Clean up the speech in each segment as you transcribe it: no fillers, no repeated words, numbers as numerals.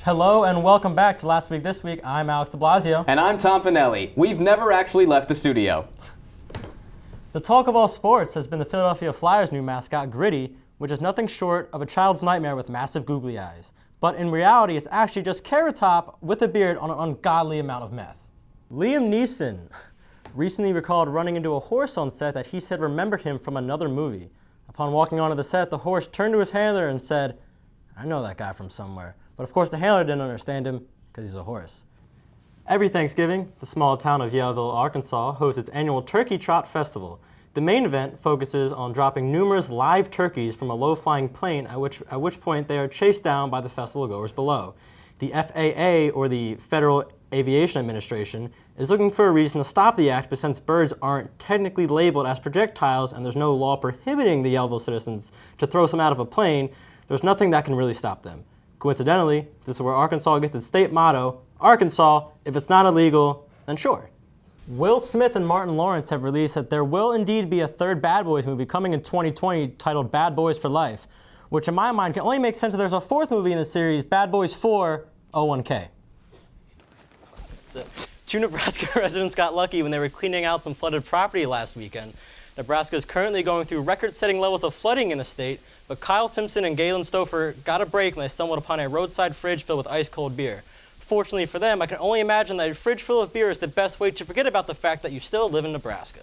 Hello and welcome back to Last Week This Week. I'm Alex DeBlasio. And I'm Tom Finelli. We've never actually left the studio. The talk of all sports has been the Philadelphia Flyers' new mascot, Gritty, which is nothing short of a child's nightmare with massive googly eyes. But in reality, it's actually just Carrot Top with a beard on an ungodly amount of meth. Liam Neeson recently recalled running into a horse on set that he said remembered him from another movie. Upon walking onto the set, the horse turned to his handler and said, "I know that guy from somewhere." But of course the handler didn't understand him because he's a horse. Every Thanksgiving, the small town of Yaleville, Arkansas hosts its annual Turkey Trot Festival. The main event focuses on dropping numerous live turkeys from a low-flying plane, at which point they are chased down by the festival goers below. The FAA, or the Federal Aviation Administration, is looking for a reason to stop the act, but since birds aren't technically labeled as projectiles and there's no law prohibiting the Yaleville citizens to throw some out of a plane, there's nothing that can really stop them. Coincidentally, this is where Arkansas gets its state motto, Arkansas, if it's not illegal, then sure. Will Smith and Martin Lawrence have released that there will indeed be a third Bad Boys movie coming in 2020 titled Bad Boys for Life, which in my mind can only make sense if there's a fourth movie in the series, Bad Boys 4, 01K. Two Nebraska residents got lucky when they were cleaning out some flooded property last weekend. Nebraska is currently going through record-setting levels of flooding in the state, but Kyle Simpson and Galen Stouffer got a break when they stumbled upon a roadside fridge filled with ice-cold beer. Fortunately for them, I can only imagine that a fridge full of beer is the best way to forget about the fact that you still live in Nebraska.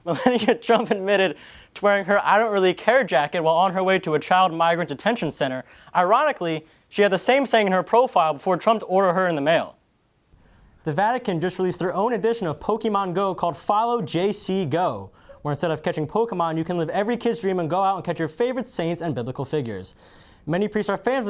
Melania Trump admitted to wearing her "I don't really care" jacket while on her way to a child migrant detention center. Ironically, she had the same saying in her profile before Trump ordered her in the mail. The Vatican just released their own edition of Pokemon Go called Follow JC Go, where instead of catching Pokemon, you can live every kid's dream and go out and catch your favorite saints and biblical figures. Many priests are fans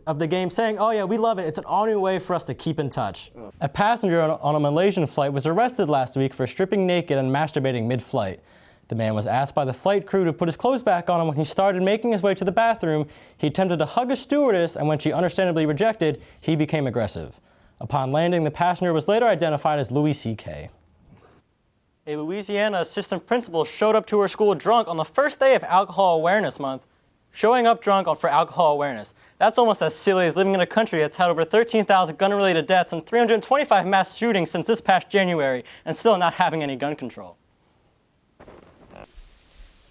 of the game saying, "Oh yeah, we love it. It's an all-new way for us to keep in touch." A passenger on a Malaysian flight was arrested last week for stripping naked and masturbating mid-flight. The man was asked by the flight crew to put his clothes back on, and when he started making his way to the bathroom, he attempted to hug a stewardess, and when she understandably rejected, he became aggressive. Upon landing, the passenger was later identified as Louis C.K. A Louisiana assistant principal showed up to her school drunk on the first day of Alcohol Awareness Month. Showing up drunk for alcohol awareness. That's almost as silly as living in a country that's had over 13,000 gun-related deaths and 325 mass shootings since this past January and still not having any gun control.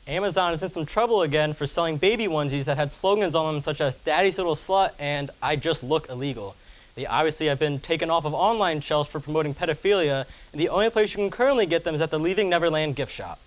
Amazon is in some trouble again for selling baby onesies that had slogans on them such as "Daddy's Little Slut" and "I Just Look Illegal." They obviously have been taken off of online shelves for promoting pedophilia, and the only place you can currently get them is at the Leaving Neverland gift shop.